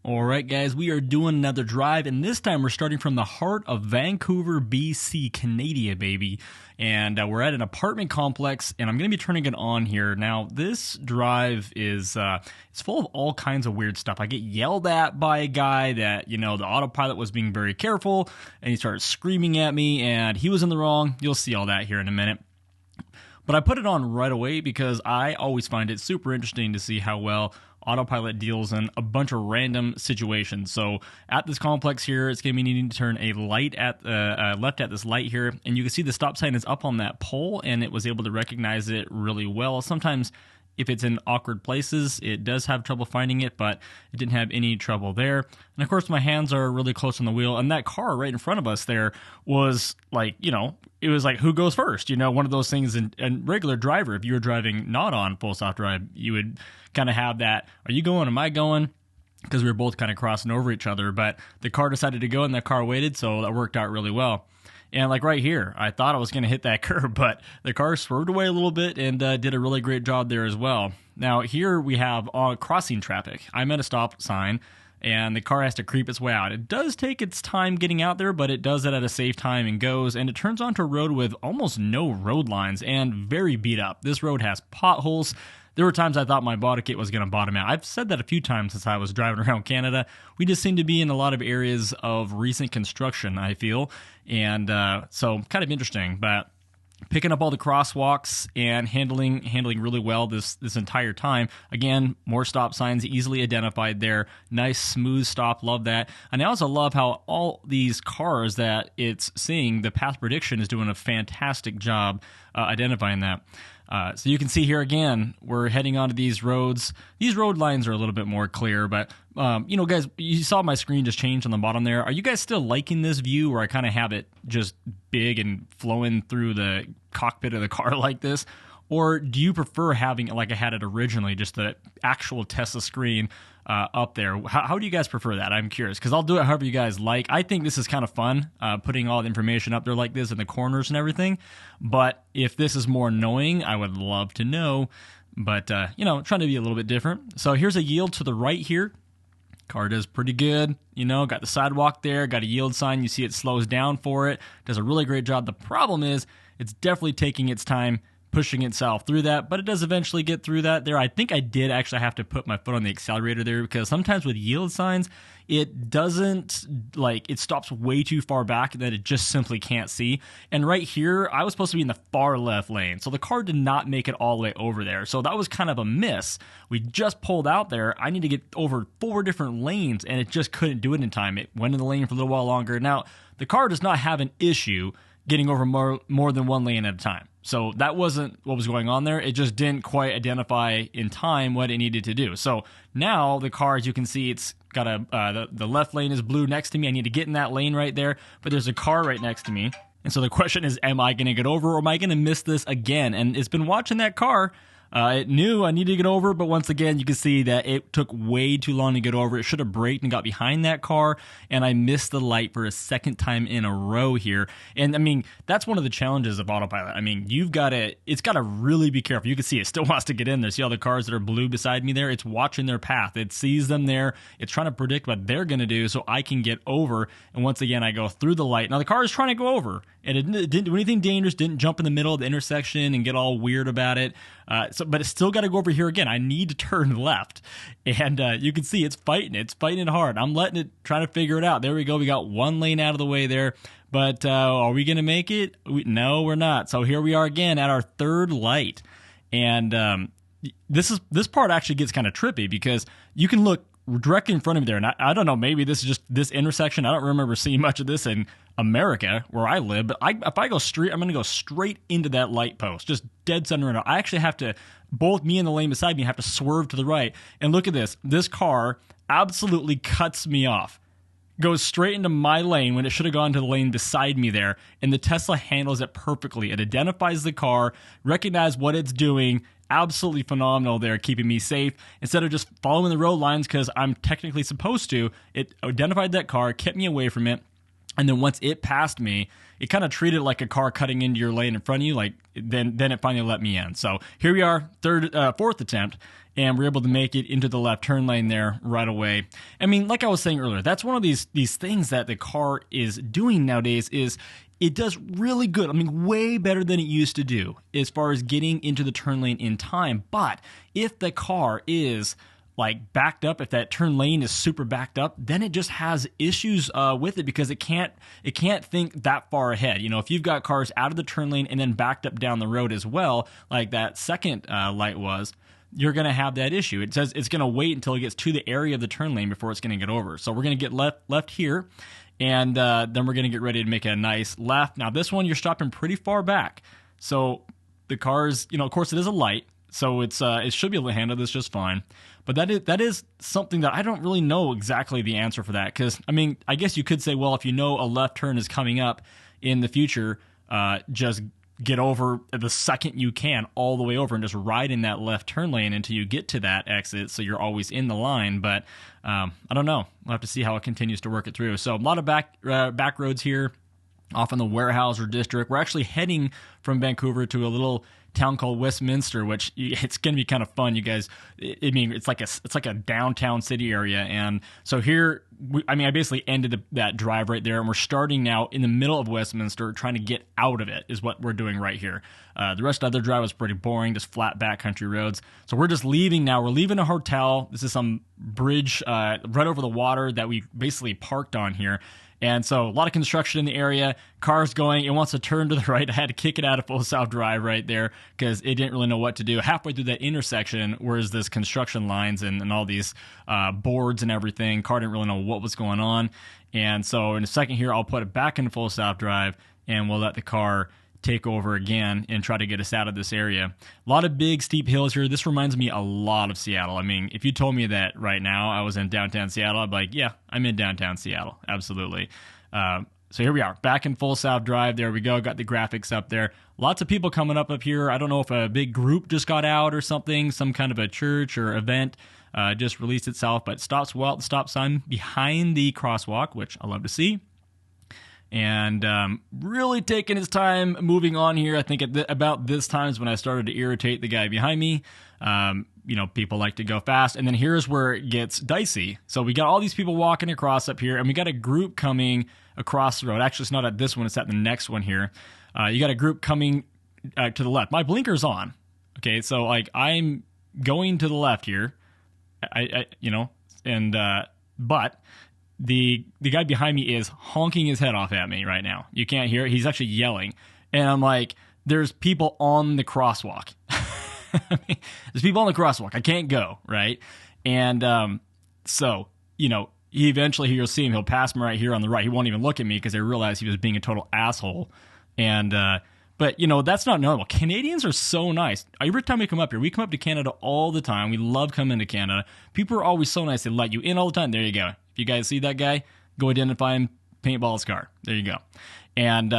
All right, guys, we are doing another drive, and this time we're starting from the heart of Vancouver, BC, Canada, baby. And we're at an apartment complex, and I'm going to be turning it on here. Now, this drive is it's full of all kinds of weird stuff. I get yelled at by a guy that, the autopilot was being very careful, and he started screaming at me, and he was in the wrong. You'll see all that here in a minute. But I put it on right away because I always find it super interesting to see how well autopilot deals in a bunch of random situations. So at this complex here, it's going to be needing to turn a light at left at this light here, and you can see the stop sign is up on that pole, and it was able to recognize it really well. Sometimes if it's in awkward places, it does have trouble finding it, but it didn't have any trouble there. And of course, my hands are really close on the wheel, and that car right in front of us there was like, it was like, who goes first? One of those things in regular driver, if you were driving not on full self-drive, you would kind of have that, are you going, am I going? Because we were both kind of crossing over each other, but the car decided to go, and that car waited, so that worked out really well. And like right here, I thought I was going to hit that curb, but the car swerved away a little bit and did a really great job there as well. Now here we have crossing traffic. I'm at a stop sign, and the car has to creep its way out. It does take its time getting out there, but it does it at a safe time and goes, and it turns onto a road with almost no road lines and very beat up. This road has potholes. There were times I thought my body kit was going to bottom out. I've said that a few times since I was driving around Canada. We just seem to be in a lot of areas of recent construction, I feel, and so kind of interesting. But picking up all the crosswalks and handling really well this entire time. Again, more stop signs easily identified there. Nice smooth stop, love that. And I also love how all these cars that it's seeing, the path prediction is doing a fantastic job identifying that. So you can see here again, we're heading onto these roads. These road lines are a little bit more clear, but guys, you saw my screen just change on the bottom there. Are you guys still liking this view where I kind of have it just big and flowing through the cockpit of the car like this? Or do you prefer having it like I had it originally, just the actual Tesla screen up there? How do you guys prefer that? I'm curious, because I'll do it however you guys like. I think this is kind of fun, putting all the information up there like this in the corners and everything. But if this is more annoying, I would love to know. But, trying to be a little bit different. So here's a yield to the right here. Car does pretty good, got the sidewalk there, got a yield sign. You see it slows down for it. Does a really great job. The problem is it's definitely taking its time pushing itself through that, but it does eventually get through that there. I think I did actually have to put my foot on the accelerator there, because sometimes with yield signs, it doesn't, it stops way too far back that it just simply can't see. And right here, I was supposed to be in the far left lane, so the car did not make it all the way over there. So that was kind of a miss. We just pulled out there. I need to get over 4 different lanes, and it just couldn't do it in time. It went in the lane for a little while longer. Now, the car does not have an issue getting over more than 1 lane at a time. So that wasn't what was going on there. It just didn't quite identify in time what it needed to do. So now the car, as you can see, it's got the left lane is blue next to me. I need to get in that lane right there, but there's a car right next to me. And so the question is, am I going to get over, or am I going to miss this again? And it's been watching that car. It knew I needed to get over, but once again, you can see that it took way too long to get over. It should have braked and got behind that car, and I missed the light for a second time in a row here. And I mean, that's one of the challenges of autopilot. I mean, it's got to really be careful. You can see it still wants to get in there. See all the cars that are blue beside me there? It's watching their path. It sees them there. It's trying to predict what they're going to do so I can get over. And once again, I go through the light. Now the car is trying to go over, and it didn't do anything dangerous, didn't jump in the middle of the intersection and get all weird about it. But it's still got to go over here again. I need to turn left. And you can see it's fighting. It's fighting it hard. I'm letting it, trying to figure it out. There we go. We got 1 lane out of the way there. But are we going to make it? No, we're not. So here we are again at our 3rd light. And this part actually gets kind of trippy, because you can look directly in front of me there. And I don't know, maybe this is just this intersection. I don't remember seeing much of this in America where I live, but if I go straight, I'm going to go straight into that light post, just dead center. And I actually have to, both me and the lane beside me have to swerve to the right. And look at this. This car absolutely cuts me off. Goes straight into my lane when it should have gone to the lane beside me there, and the Tesla handles it perfectly. It identifies the car, recognizes what it's doing. Absolutely phenomenal there, keeping me safe. Instead of just following the road lines, because I'm technically supposed to, it identified that car, kept me away from it. And then once it passed me, it kind of treated it like a car cutting into your lane in front of you. Like then it finally let me in. So here we are, fourth attempt, and we're able to make it into the left turn lane there right away. I mean, like I was saying earlier, that's one of these things that the car is doing nowadays is it does really good. I mean, way better than it used to do as far as getting into the turn lane in time. But if the car is like backed up, if that turn lane is super backed up, then it just has issues with it because it can't think that far ahead. You know, if you've got cars out of the turn lane and then backed up down the road as well, like that second light was, you're going to have that issue. It says it's going to wait until it gets to the area of the turn lane before it's going to get over. So we're going to get left here, and then we're going to get ready to make a nice left. Now this one, you're stopping pretty far back. So the car's, you know, of course it is a light, so it should be able to handle this just fine. But that is something that I don't really know exactly the answer for that. Because, I mean, I guess you could say, well, if you know a left turn is coming up in the future, just get over the second you can all the way over and just ride in that left turn lane until you get to that exit so you're always in the line. But I don't know. We'll have to see how it continues to work it through. So a lot of back roads here off in the Weyerhaeuser district. We're actually heading from Vancouver to a little town called Westminster, which it's going to be kind of fun, you guys. I mean, it's like a downtown city area, and so here, I basically ended that drive right there, and we're starting now in the middle of Westminster, trying to get out of it is what we're doing right here. The rest of the other drive was pretty boring, just flat backcountry roads. So we're just leaving now. We're leaving a hotel. This is some bridge right over the water that we basically parked on here. And so a lot of construction in the area, cars going, it wants to turn to the right. I had to kick it out of full south drive right there because it didn't really know what to do. Halfway through that intersection, where's this construction lines and all these boards and everything, car didn't really know what was going on. And so in a second here, I'll put it back into full south drive and we'll let the car take over again and try to get us out of this area. A lot of big steep hills here. This reminds me a lot of Seattle. I mean, if you told me that right now I was in downtown Seattle, I'd be like, yeah, I'm in downtown Seattle. Absolutely. So here we are, back in full south drive. There we go. Got the graphics up there. Lots of people coming up here. I don't know if a big group just got out or something, some kind of a church or event just released itself, but stops well at the stop sign behind the crosswalk, which I love to see. And really taking his time moving on here. I think about this time is when I started to irritate the guy behind me. You know, people like to go fast. And then here's where it gets dicey. So we got all these people walking across up here, and we got a group coming across the road. Actually, it's not at this one. It's at the next one here. You got a group coming to the left. My blinker's on. Okay, so like I'm going to the left here. But the guy behind me is honking his head off at me right now. You can't hear it. He's actually yelling. And I'm like, there's people on the crosswalk. There's people on the crosswalk. I can't go, right? And so, you know, you'll see him. He'll pass me right here on the right. He won't even look at me because I realized he was being a total asshole. And but, you know, that's not normal. Canadians are so nice. Every time we come up here, we come up to Canada all the time. We love coming to Canada. People are always so nice. They let you in all the time. There you go. If you guys see that guy, go identify him, paintball his car. There you go. And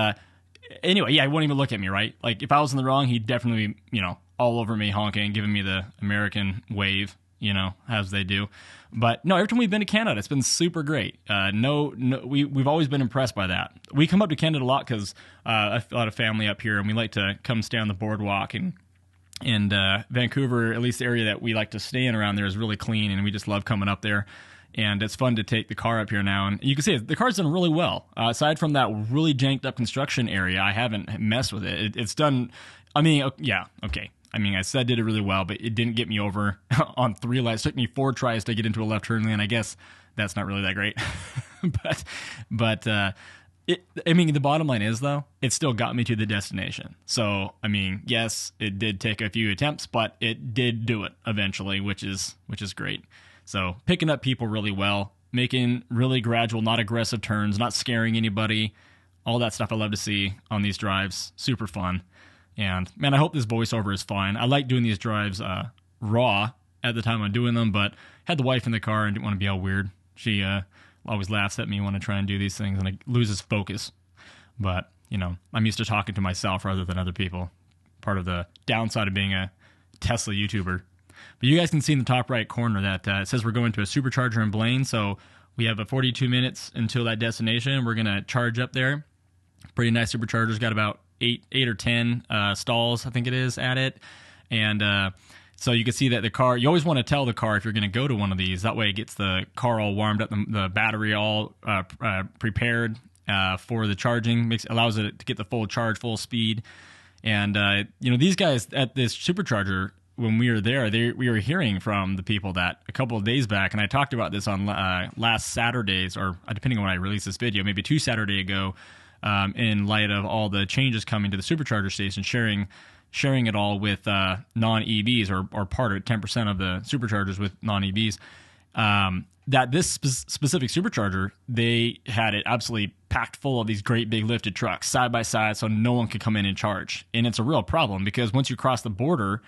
anyway, yeah, he won't even look at me, right? Like, if I was in the wrong, he'd definitely be, you know, all over me honking, giving me the American wave, you know, as they do. But no, every time we've been to Canada, it's been super great. We've always been impressed by that. We come up to Canada a lot because a lot of family up here, and we like to come stay on the boardwalk. And Vancouver, at least the area that we like to stay in around there, is really clean, and we just love coming up there. And it's fun to take the car up here now. And you can see the car's done really well. Aside from that really janked up construction area, I haven't messed with it. It's done, I mean, yeah, okay. I mean, I said did it really well, but it didn't get me over on 3 lights. It took me 4 tries to get into a left turn lane. I guess that's not really that great. but I mean, the bottom line is, though, it still got me to the destination. So, I mean, yes, it did take a few attempts, but it did do it eventually, which is great. So picking up people really well, making really gradual, not aggressive turns, not scaring anybody, all that stuff I love to see on these drives. Super fun. And, man, I hope this voiceover is fine. I like doing these drives raw at the time I'm doing them, but had the wife in the car and didn't want to be all weird. She always laughs at me when I try and do these things, and it loses focus. But, you know, I'm used to talking to myself rather than other people. Part of the downside of being a Tesla YouTuber. But you guys can see in the top right corner that it says we're going to a supercharger in Blaine. So We have 42 minutes until that destination. We're going to charge up there. Pretty nice supercharger's got about 8 or 10 stalls, I think it is, at it. And so you can see that the car, you always want to tell the car if you're going to go to one of these. That way it gets the car all warmed up, the battery all prepared for the charging, allows it to get the full charge, full speed. And, these guys at this supercharger, when we were there, we were hearing from the people that a couple of days back, and I talked about this on last Saturdays, or depending on when I released this video, maybe 2 Saturdays ago, in light of all the changes coming to the supercharger station, sharing it all with non-EVs or part of it, 10% of the superchargers with non-EVs, that this specific supercharger, they had it absolutely packed full of these great big lifted trucks side by side so no one could come in and charge. And it's a real problem because once you cross the border,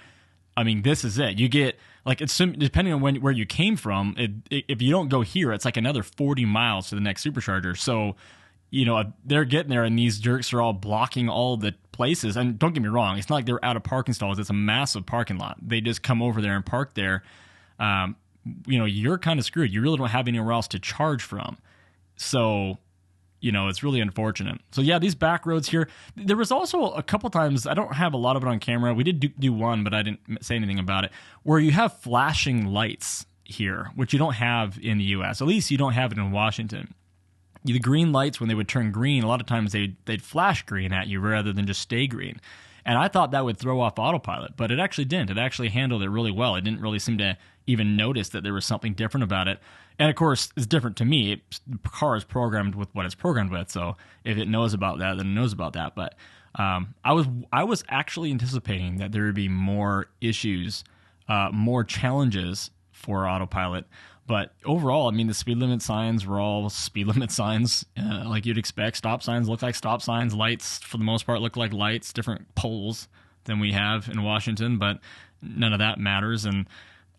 I mean, this is it. You get, like, it's depending on where you came from, if you don't go here, it's like another 40 miles to the next supercharger. So, they're getting there and these jerks are all blocking all the places. And don't get me wrong, it's not like they're out of parking stalls. It's a massive parking lot. They just come over there and park there. You're kind of screwed. You really don't have anywhere else to charge from. So, it's really unfortunate. So, yeah, these back roads here. There was also a couple times, I don't have a lot of it on camera. We did do one, but I didn't say anything about it, where you have flashing lights here, which you don't have in the U.S. At least you don't have it in Washington. The green lights, when they would turn green, a lot of times they'd flash green at you rather than just stay green. And I thought that would throw off autopilot, but it actually didn't. It actually handled it really well. It didn't really seem to even notice that there was something different about it. And of course, it's different to me. The car is programmed with what it's programmed with. So if it knows about that, then it knows about that. But I was actually anticipating that there would be more issues, more challenges for autopilot. But overall, I mean, the speed limit signs were all speed limit signs, like you'd expect. Stop signs look like stop signs. Lights, for the most part, look like lights, different poles than we have in Washington. But none of that matters. And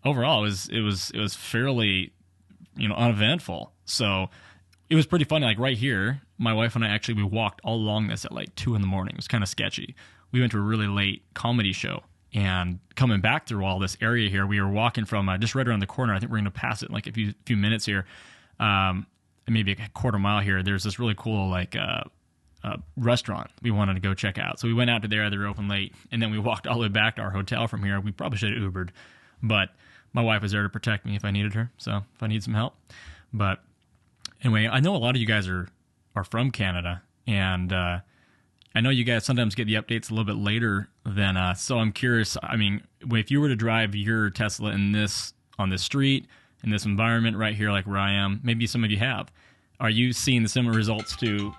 overall, it was fairly, uneventful. So it was pretty funny. Like right here, my wife and I we walked all along this at like 2 a.m. It was kind of sketchy. We went to a really late comedy show. And coming back through all this area here, we were walking from just right around the corner. I think we're going to pass it in like a few minutes here, maybe a quarter mile here. There's this really cool restaurant we wanted to go check out. So we went out to there. They were open late, and then we walked all the way back to our hotel from here. We probably should have Ubered, but my wife was there to protect me if I needed her. So if I need some help, but anyway, I know a lot of you guys are from Canada, and I know you guys sometimes get the updates a little bit later than us, so I'm curious. I mean, if you were to drive your Tesla on this street, in this environment right here, like where I am, maybe some of you have, are you seeing the similar results to,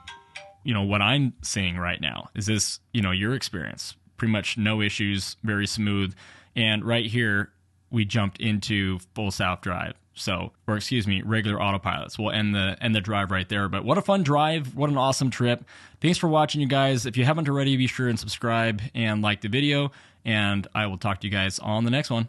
what I'm seeing right now? Is this, your experience? Pretty much no issues, very smooth. And right here, we jumped into full self-drive. Regular autopilot. So we'll end the drive right there. But what a fun drive. What an awesome trip. Thanks for watching, you guys. If you haven't already, be sure and subscribe and like the video. And I will talk to you guys on the next one.